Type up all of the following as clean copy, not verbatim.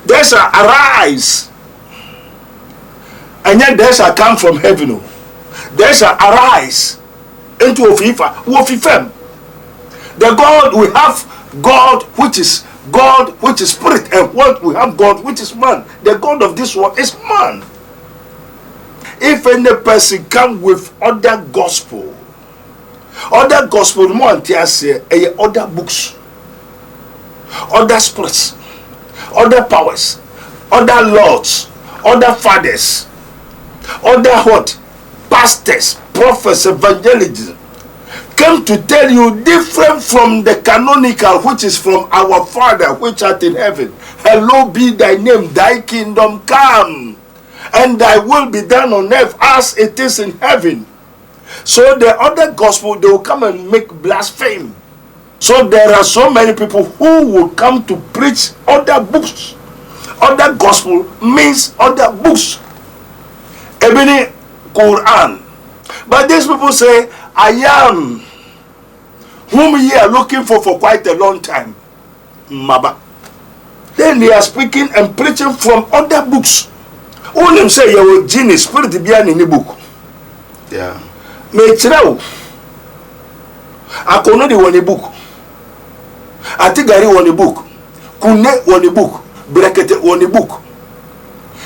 They shall arise, and yet they shall come from heaven. They shall arise into Ofifem. The God we have, God which is spirit, and what we have, God which is man. The God of this world is man. If any person come with other gospel more other books, other spirits, other powers, other lords, other fathers, other what? Pastors, prophets, evangelists came to tell you different from the canonical, which is from our Father which art in heaven. Hallowed be thy name, thy kingdom come, and thy will be done on earth as it is in heaven. So the other gospel, they will come and make blasphemy. So there are so many people who will come to preach other books. Other gospel means other books. Even Quran. But these people say, I am whom ye are looking for quite a long time. Maba. Then they are speaking and preaching from other books. All them say, you genius, spirit behind in the book. Yeah. Me trao. Akono de one book. Atigari one book. Kune one book. Brekete one book.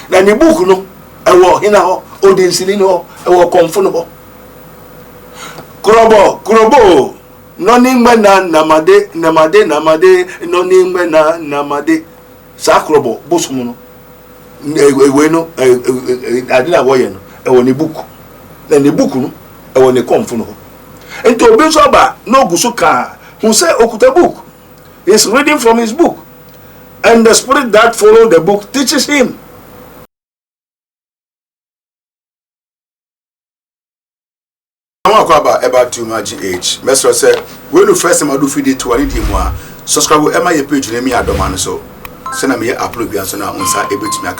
Na ni book no ewo hina ho odinsini no ewo konfo no. Kurobo noni ngbe na namade noni ngbe na namade sa kurobo bosumu no ewe no adina woye no ewo ni book. Na ni book no ewo ni konfo no. Ento obi so ba no gusu ka who say okuta book. He's reading from his book, and the spirit that follow the book teaches him. About too much age. Mesro said, when you first time do feed to any more, subscribe to my page, name me Adomano. So send me upload Biansona on sa able to make.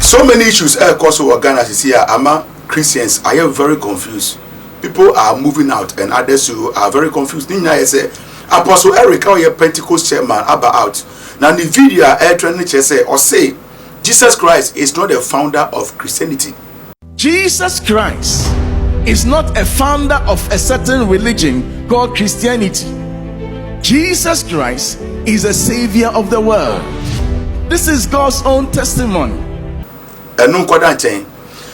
So many issues cause organizers here. Ama Christians are very confused. People are moving out, and others who are very confused. Nina say Apostle Eric, our Pentecost chairman, about out. Now the video air training say or say Jesus Christ is not the founder of Christianity. Jesus Christ is not a founder of a certain religion called Christianity. Jesus Christ is a savior of the world. This is God's own testimony. And no chain.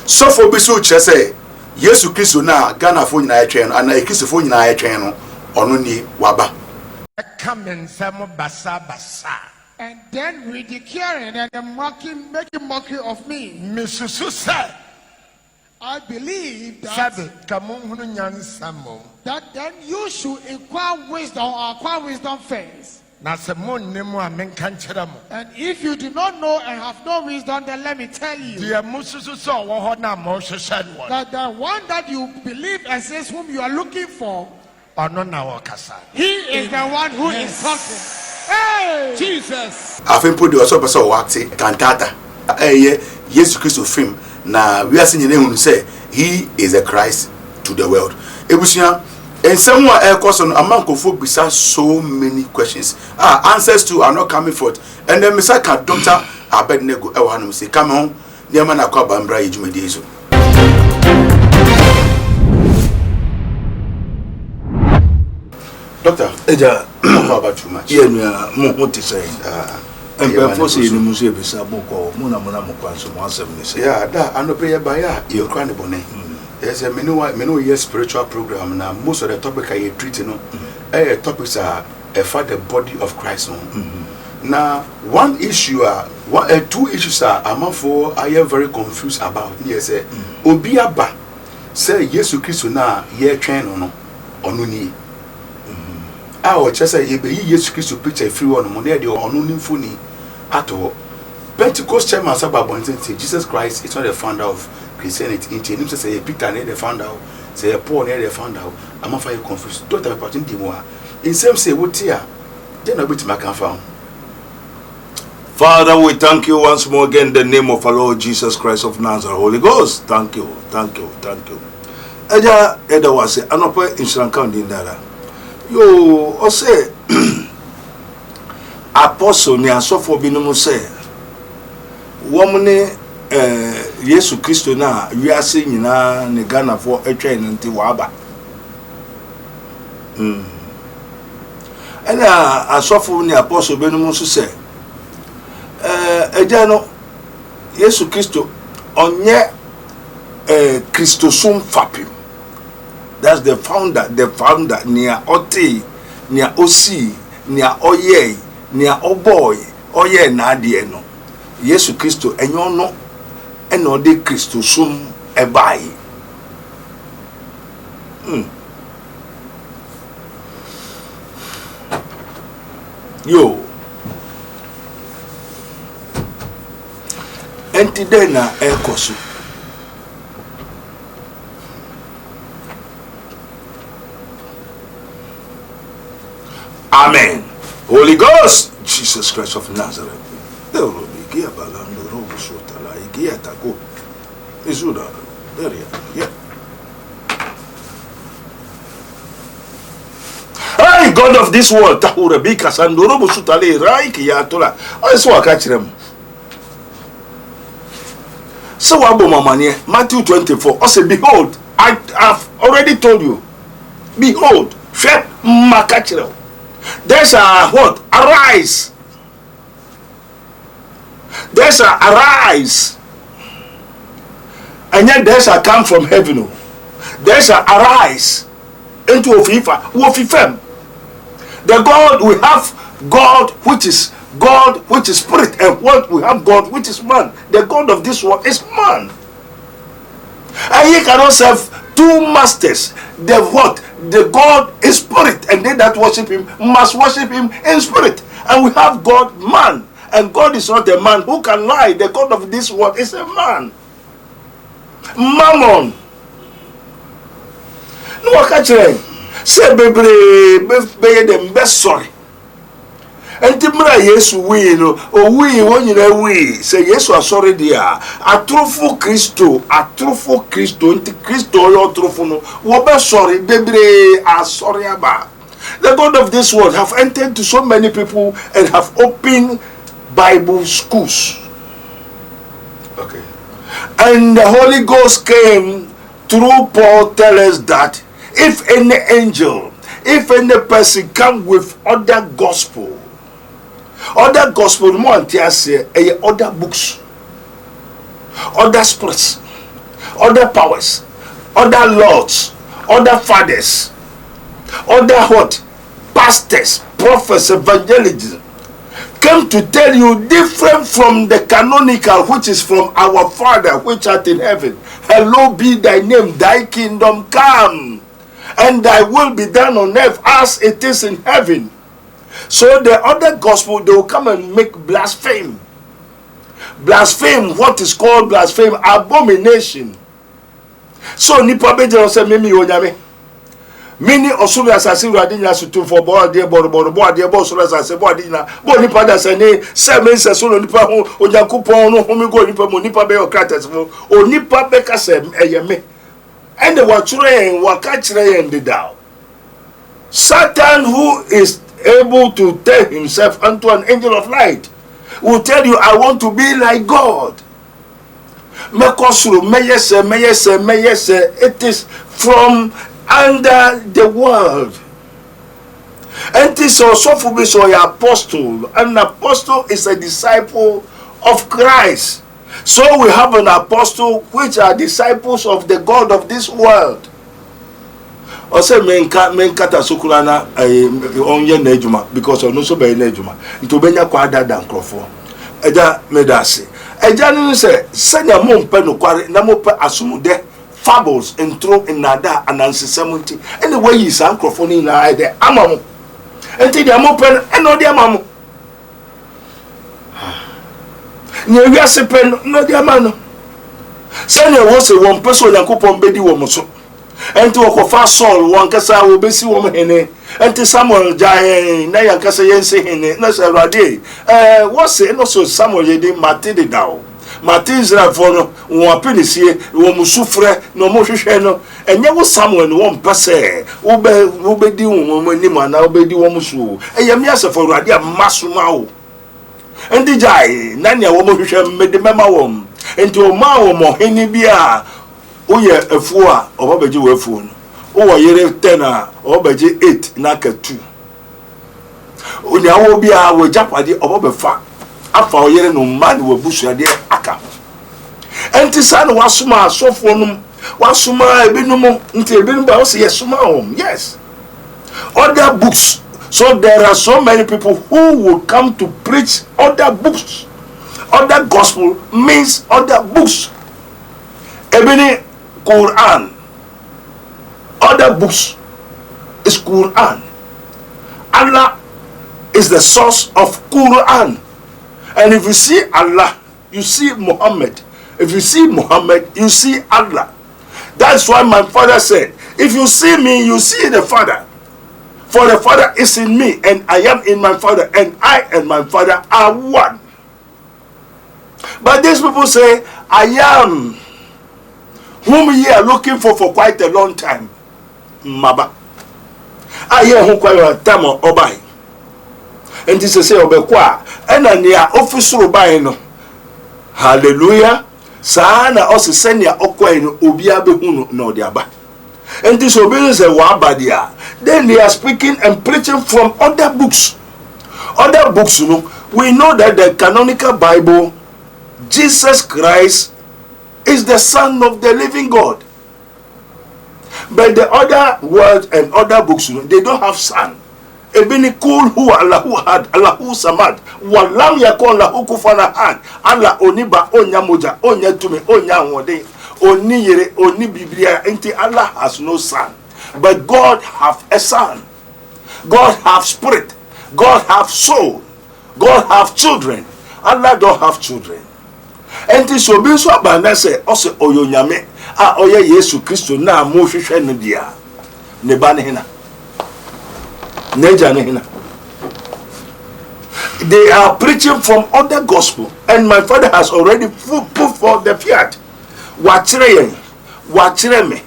So for Bisu say, Yesu Christo na Ghana phone na train and a Christo phone na train on ni waba. Come in some basa. And then ridiculing and making mockery of me. Mr. Susa. I believe that then you should acquire wisdom first. And if you do not know and have no wisdom, then let me tell you that the one that you believe and says whom you are looking for, he is the one who is talking. Hey! Jesus! I think put the also work cantata. Yes, Christo film. Now we are seeing who say he is a Christ to the world. Ebusia and someone else on among of folk beside so many questions. Answers to are not coming forth. And then Mr. Dr. Abednego Ewanum say, come on, near man Bambra Jumedezo. Doctor, Eja, about too much. Yeah, what to say. And before saying the museum is a book or Mona yeah, that I know pay by your cranny bonnet. There's a many years spiritual program now. Most of the topic I treat, topics are for the body of Christ. Now, one issue two issues are among for I am very confused about. Yes, Obiaba say yes to Christ now, ye train on Onuni. I will just say, yes, Christ to preach a free one, Monday, the Onuni Funi at all. Pentecost chairman Sabah say Jesus Christ is not the founder of Christianity. In him say Peter near the founder, say Paul near the founder. I'm not very confused. Don't have opportunity more. In same say what here? Then I bit my found. Father, we thank you once more again in the name of our Lord Jesus Christ of Nazareth. Holy Ghost, thank you. Eja was say anope insurance count in there. Yo, o say Apostle ni asofo bi no say woman Yesu Kristo na we are saying na ne Ghana for a train nti waba ana asofo ni apostle benum so say eja no Yesu Kristo onye Christosum fapim. That's the founder near Ote, near Osi, near Oye, near Oboy, Oye na die no. Yesu Kristo enyo no eno de Christosum ebai. Yo. Enti den na ekoso. Amen. Holy Ghost, Jesus Christ of Nazareth. Hey, God of this world, Tahurabika Sandorobo Sutale, Raiki Yatola. I saw a catch them. So, Abomamania, Matthew 24. I said, behold, I have already told you. Behold, Shep Makachiro. There's a what? Arise. There's a arise. And yet there's a come from heaven. There's a arise into Ofifa. Wofifem. The God we have, God which is spirit, and what we have, God which is man. The God of this world is man. And he cannot serve two masters. The what? The God is spirit, and they that worship him must worship him in spirit. And we have God man, and God is not a man who can lie. The God of this world is a man. Mammon. No one catch them. Say baby them best sorry. And Timra Yesu we no o we when you know we say Yesu are sorry there. A truthful Christo into Christo your truthful no. Wo be sorry baby are sorry about. The God of this world have entered to so many people and have opened Bible schools. Okay. And the Holy Ghost came through Paul tell us that if any angel, if any person come with other gospel more say other books, other spirits, other powers, other lords, other fathers, other what? Pastors, prophets, evangelists came to tell you different from the canonical, which is from our Father which art in heaven. Hallowed be thy name, thy kingdom come, and thy will be done on earth as it is in heaven. So the other gospel, they will come and make blaspheme. Blaspheme, what is called blaspheme? Abomination. So nipa beje say mimi onyame. Mini osuru asase uradinya sutu for board dey board dey osuru asase board na bo nipa da say ne say me say so nipa ho onyankopon no homi go nipa mo nipa be okrates mo onipa be ka say eyeme. And the watchrain waka kire yen dey down. Satan, who is able to tell himself unto an angel of light, will tell you, I want to be like God. It is from under the world. And this also for me so your apostle. An apostle is a disciple of Christ. So we have an apostle which are disciples of the God of this world. Ose menka ta sokulana onye na ejuma because ono so be na ejuma nto benya kwa dada nkrofo eja medase eja no se senya mo mpe no kware na mo pe asumude fables intro inada anansesemunti anyway yi san nkrofo ni na ide amamo enti dia mo pe eno dia amamo nye wiase pe no dia amano senya wo se won pe so yakopon bedi wo mo so. Enti okofa Saul wankasa obesi wo hene enti Samuel jai na yankasa yense hene na se Awurade wo se no so Samuel yedi matede dawo mate Israel for no wo apenisie wo musufre no mo hwehwe no enye wo Samuel no wo mpese wo bedi wo mo anim na wo bedi wo musu eyemi asefo Awurade amasoma wo Enti jai nanya wo mo hwehwe mede mema wom. Enti o ma wo mo heni bia woyɛ afuo a ɔbɛgye wo afuo no. Wo yere 10 a ɔbɛgye 8 na ka 2. Onya wo bia wo japade ɔbɛfa afa o yere no ma ne wo busuade aka. Enti sa no wasoma asofo no wasoma ebinom nti ebinom ba wo se yesoma hom. Yes. Other books. So there are so many people who will come to preach other books. Other gospel means other books. Ebini Quran. Other books is Quran. Allah is the source of Quran. And if you see Allah, you see Muhammad. If you see Muhammad, you see Allah. That's why my father said, if you see me, you see the Father. For the Father is in me, and I am in my Father, and I and my Father are one. But these people say, I am whom ye are looking for quite a long time. Maba. I am who quite a time obai. And this is say obekwa. And a near office obai no. Hallelujah. Sana also send ya okwa no obiabe hunu no diaba. And this obedience is wabadia. Then they are speaking and preaching from other books. Other books, you know, we know that the canonical Bible, Jesus Christ is the Son of the living God. But the other words and other books, you know, they don't have Son. Ebini kul huwa Allahu had, Allahu samad, walam yakon lahu kufana had, Allah oniba, onya moja, onya tume, onya wode, oni yere, oni biblia, enti Allah has no Son. But God have a Son. God have spirit. God have soul. God have children. Allah don't have children. Enti so bi so abana se ose oyonyame a oye Yesu Kristo na mo hwehwe no dia. Ne ba ne hina. Neja ne hina. They are preaching from other gospel, and my father has already put forth the fiat. Wachire me.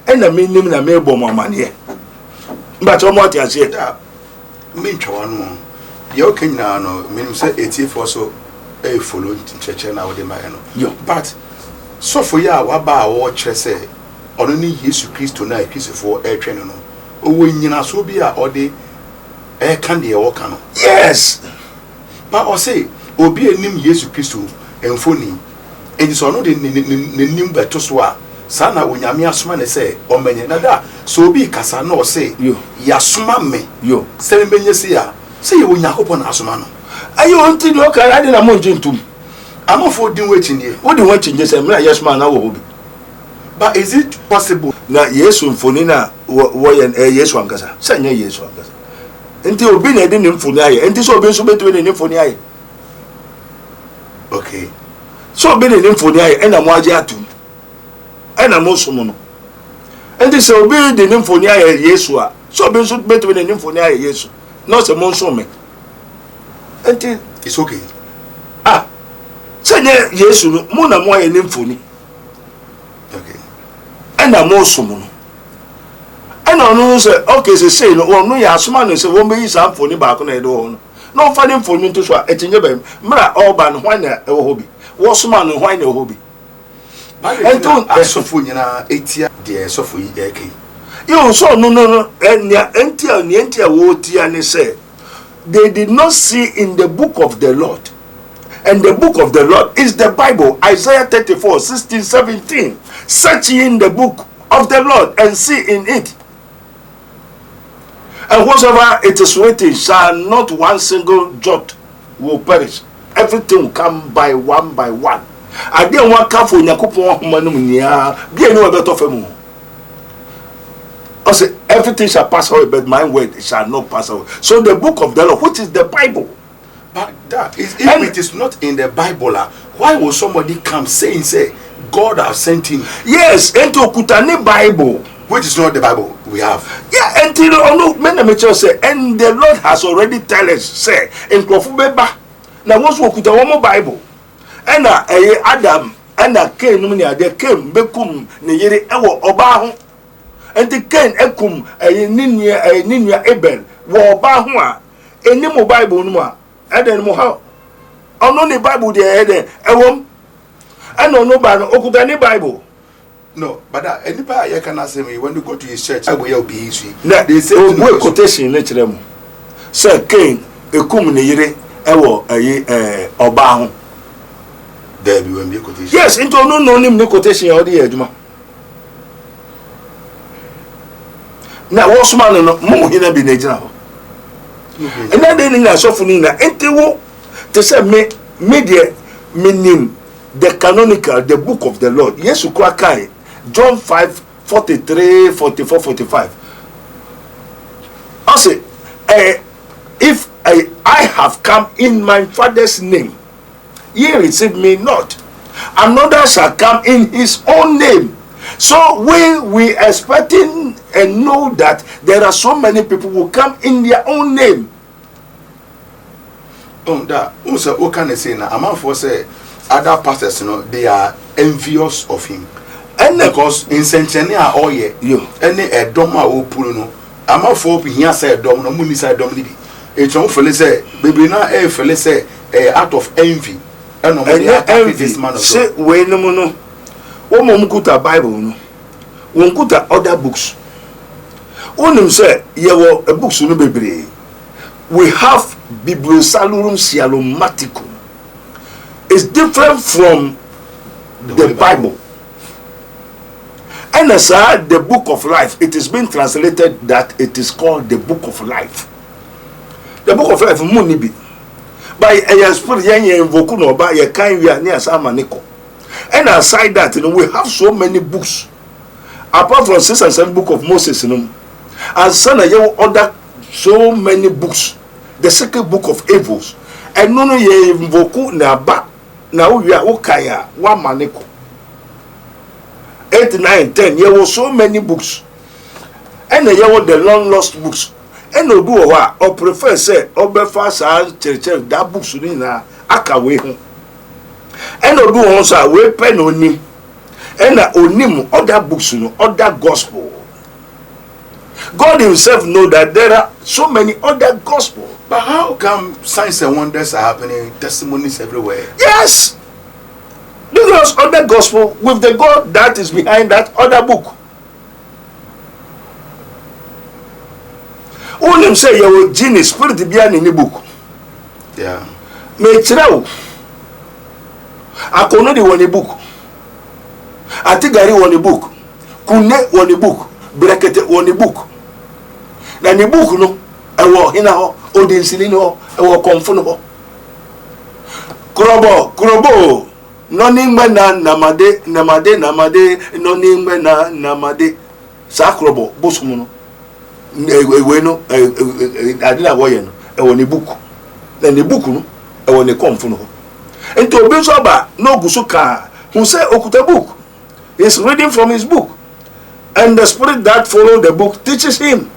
And the meaning na me bo mamane. But what you say that me twa no. You can now no meaning say 84 so e follow church na we dey my no. Yo, but so for ya wa ba wo kire say ono ni Yesu Kristo na Kristofo e twa no. Owo nyina so bi a ode e kan de e wo kan no. Yes. But o say obi enim Yesu Kristo emfoni. E so no de nim beto so a sana onyame asoma ne se omenye nada so obi kasa na o se yo yasoma me yo se menye se ya se ye onyakopon asoma no ayo nti no ka ade na mo ntintum amofo din wechindie wo di wan chinje se mra yasoma na wo hobi. But is it possible na Yesu mfoni na wo ye Yesu ankasa se nya Yesu ankasa nti obi na edi ne mfoni aye nti so obi nso betu ne mfoni aye. Okay, so obi ne mfoni aye ena mo age atum ena mo so no enti se obi de ne mfoni aye Yesu a so obi nso betu ne mfoni aye Yesu no se mo nso me enti it's okay. Se nya Yesu no mo na mo aye ne mfoni. Okay, ena mo so no ena no se okay se no no ya asoma no se wo me yi sa mfoni ba ko na edo ho no no fa ne mfoni nto so a etinye ba mra oba no hwan na ewo hobi wo soma no hwan na ewo hobi. Ento asofo nyina etia de asofo yi eke You so no entia wo tia ne say they did not see in the book of the Lord. And the book of the Lord is the Bible. Isaiah 34, 16, 17. Search ye in the book of the Lord and see in it. And whatsoever it is written shall not one single jot will perish. Everything will come by one by one. I didn't want to for Yakupon Manumia. Be no better for me. I say everything shall pass away, but my word shall not pass away. So the book of the Lord, which is the Bible. But that is, if it is not in the Bible, why will somebody come saying, say, God has sent him? Yes, into Kutani Bible, which is not the Bible we have. Yeah, until no many say, and the Lord has already tell us, say, in Krofubeba, now once we kuta one more Bible, and Adam and Cain, they came, Bekum, Niyeri, Ewo, Obahu, and the Cain, Ekum, Ninia, Abel, Wobahua, a Nemo Bible, and then Mohau. ono ni Bible there ewom eno no ba no okuta ni Bible. No, but anybody you can ask me when you go to his church, I will be easy. They say we quotation na kire mu. Say Cain ekum ne yire ewo oba ho. There be when be quotation. Yes, into no nim ne quotation ya odi aduma. Na wo suma no mo hina bi na gina ho. Ena de ni na sofu ni na enti wo te say me de nim the canonical, the book of the Lord. Yes, you cry John 5:43, 44, 45. I say, if I have come in my Father's name, ye receive me not. Another shall come in his own name. So we expecting and know that there are so many people who come in their own name. That also what can I say now? I'm for say other pastors, they are envious of him. And because in Centennia all year, any a doma or puno, I'm for here say dom no money side dom lady. It's on for say, baby now a fella say out of envy. And envy this man of say we no no. One mumukuta Bible no. One kuta other books. One say yewo a books no bebre. We have Bibliosalurum Sialomaticum. It's different from the Bible. And as the book of life, it is being translated that it is called the book of life. The book of life, Munibi. By a spirit, invoke no by a kind we are near Samaniko. And aside that, we have so many books. Apart from 6 and 7 book of Moses, and son of other so many books. The second book of evils. And no ye invoke na ba. Now we are okaya one maneko. 8, 9, 10. There were so many books, and there were the long lost books. And no do or prefer say obefa sa church that books na akawe ho. And no do also we pen onim. And onim other books no other gospel. God himself know that there are so many other gospel. But how come signs and wonders are happening, testimonies everywhere? Yes. Because other gospel with the God that is behind that other book. Only say your genius spirit behind in the book. Yeah. Me trao. Akono de one book. Atigari one book. Kune one book. Brekete one book. Na ni book no ewo hina ho odinsini no ewo konfo no. Kurobo noni ngbe na namade noni ngbe na namade sa kurobo bosumu no ewe no adina woye no ewo ni book na ni book no ewo ni konfo no. Ento obi so ba no gusu ka hu say okuta book is reading from his book, and the spirit that follow the book teaches him.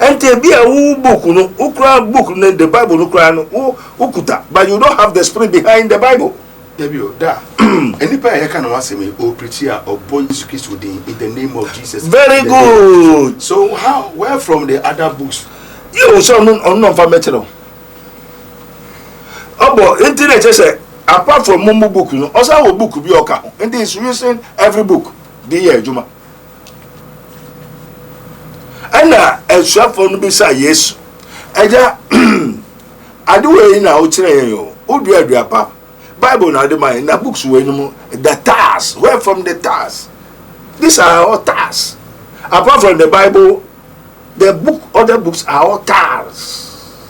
And te be a book no ukra book no the Bible no kra no ukuta, but you don't have the spirit behind the Bible. Debio da anybody here can ask me or preacher or boy Jesus in the name of Jesus. Very good. Name. So how where from the other books? You so no for metro. Obo internet say apart from mumu book no also our book be oka and is using every book the year juma. And a shop for no be say yes. Eja aduwe na o kire yo. Odu aduapa. Bible na the mind na books we no the tasks. Where from the tasks? These are all tasks. Apart from the Bible, the book other books are all tasks.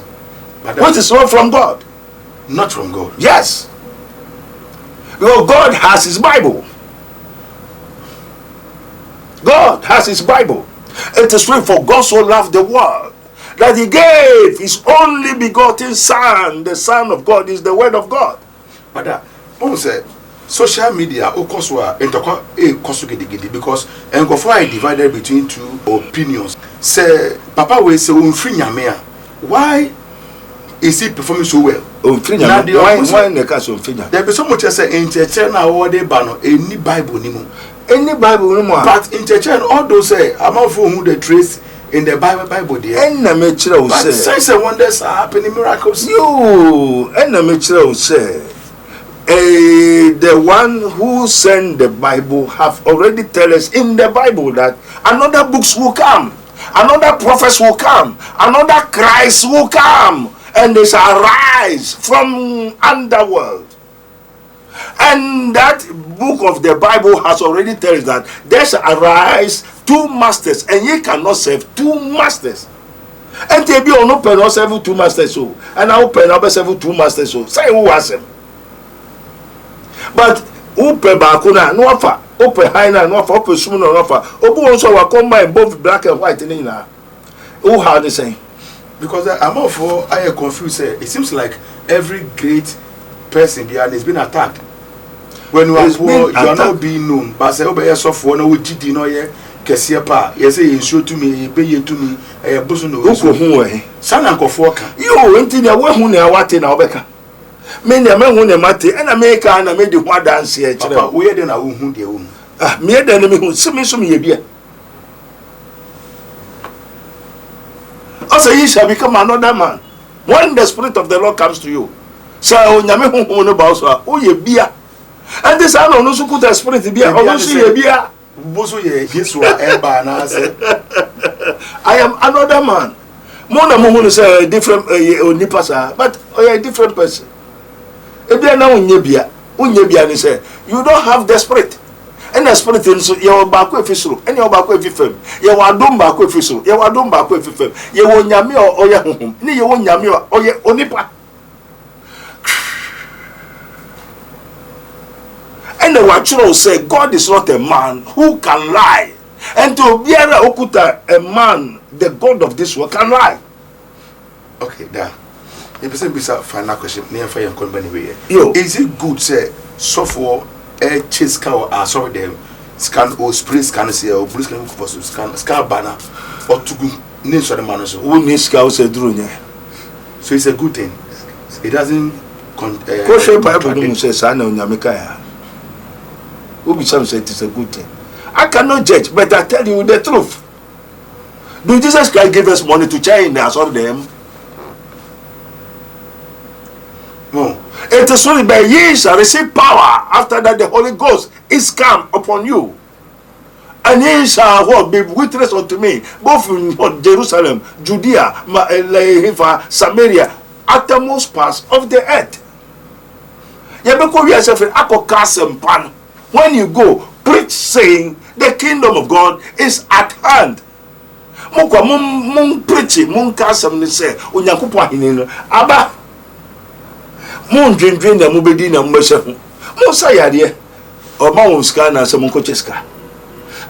What is all from God? Not from God. Yes. Because God has his Bible. God has his Bible. It is written, for God so loved the world that he gave his only begotten Son. The Son of God is the Word of God. But say social media because because I divided between two opinions. Say Papa will say why is he performing so well? Why there be so much as say in church now they ban any Bible anymore. Any Bible anymore. But in church all those say I'm not for who they trace in the Bible there. And na me chira o say. Signs and wonders are happening, miracles. You and na me chira o say. The one who sent the Bible have already tell us in the Bible that another books will come, another prophets will come, another Christ will come, and they shall rise from underworld. And that book of the Bible has already told us that there shall arise two masters, and ye cannot serve two masters. And they be on open or serve two masters so, and I open up serve two masters so. Say who has them. But open bakuna no offer, open high no offer, open small no offer. Open also will combine both black and white in Ina. Who how they say? Because I'm all for I confused. It seems like every great person behind has been attacked. When you are poor, you are not being known. But say, "Oh, yes, of one who did no ye, Kessia pa. Yes, you show to me, pay you to me. A bosom no. Who eh? Son uncle Foka. You went in a way who near what in Obeka. Many a man who near Mate and America and I made the one dance here. Papa, where then I won't dear woman. Ah, mere than me who see me some year. Also, ye shall become another man. When the Spirit of the Lord comes to you, so Yame who know about oh ye beer. And this I don't know so good a spirit to be a beer. Boso ye Hiswa Eba and I said, I am another man. Mona Moon say a different Nipasa, but a different person. If they are now Unyebia, say, you don't have the spirit. And the spirit in your back with his and your back with film. You are done back with his, you are done back with film. You won't yammy or your home, you won't yammy or your onipa. And the Watchero say, God is not a man who can lie. And to Biara Okuta, a man, the God of this world, can lie. Okay, there. If you say, final question, near fire company, yo, is it good, say, so for a chase cow, sorry, them scan or spray scan, say, or blue scan for scan banner, or to go names of the man, who needs cows a drone? So it's a good thing. It doesn't. Kosher Bible says, I know Yamikaya. Who some say it is a good thing. I cannot judge, but I tell you the truth. Do Jesus Christ give us money to China and all them? No. It is only by ye shall receive power after that the Holy Ghost is come upon you. And ye shall what, be witness unto me, both in Jerusalem, Judea, Samaria, uttermost parts of the earth. When you go, preach saying the kingdom of God is at hand. Mun preach, mun kasam ni say, Unyankopon hinino, aba. Mun dream na mubedi na mbeshefu. Mun sayade, o ma unska na se mun kocheska.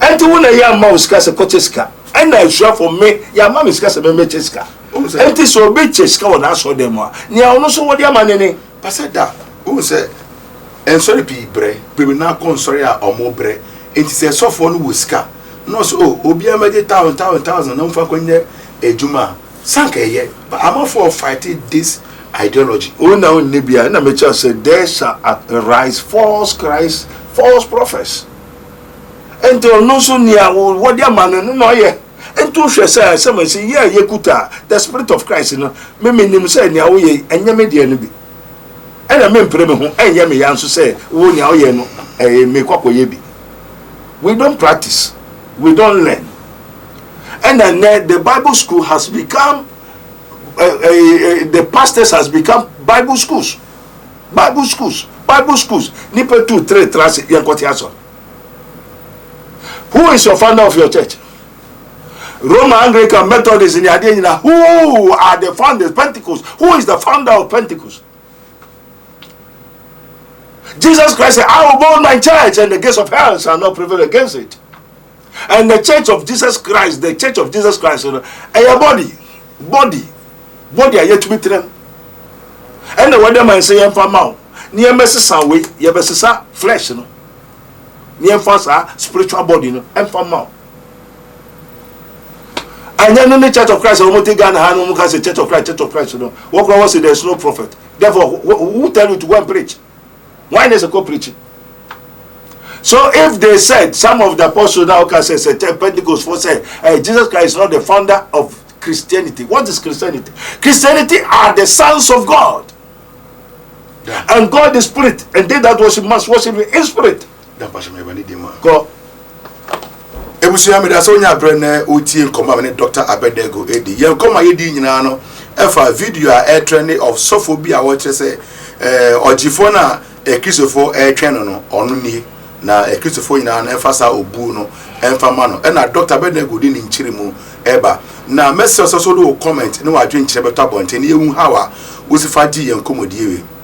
Enti wona ya ma unska se kocheska. And I sure for me, ya ma miska se me cheska. Enti so be cheska wona so dem a. Ni a ono so wodi amanene. Pastor, who say and sorry bre will not con sorry or bre. It is a soft one with scar. No so Obia made thousand no for a juma. Sank a year, but I'm all for fighting this ideology. Oh now in Libya, and I said there shall arise false Christ, false prophets. And to no so near what their man no ye. And to say someone say, yeah, Yekuta, the Spirit of Christ, you know, me say near we and Yamedi enemy. And I mean, and Yami answer say, oh, now you know, make up yebi. We don't practice, we don't learn. And then the Bible school has become, the pastors has become Bible schools. Bible schools. Nipe 2, 3, transit, Yankotiason. Who is your founder of your church? Roman, Anglican, Methodist in Yadina. Who are the founders? Pentecost. Who is the founder of Pentecost? Jesus Christ said, I will build my church and the gates of hell shall not prevail against it. And the church of Jesus Christ, a body are yet to be trained. And the weather man say, for mouth, near Messes away, Yabessa flesh, no, near Fasa spiritual body, no, and for mouth. And then in the church of Christ, the church of Christ, you know, what was it? There's no prophet. Therefore, who tell you to go and preach? Why there's a co-preaching? So if they said, some of the apostles now can say, Pentecost for say, Jesus Christ is not the founder of Christianity. What is Christianity? Christianity are the sons of God. Yeah. And God is spirit, and they that worship must worship in spirit. Go. Ebusuya me da so nya brene otie nkoma me Dr. Abednego edi. Ye nkoma yedi nyina no efa video a trend of sophobia wo kire se ogifo na ekrisofo twen no onu ni na ekrisofo nyina na efa sa obu no emfa ma no na Dr. Abednego di ni nchire mu eba na message so do comment ne wa dwen kire beto abonte ne yehu hawa wo sifa di ye nkomodie we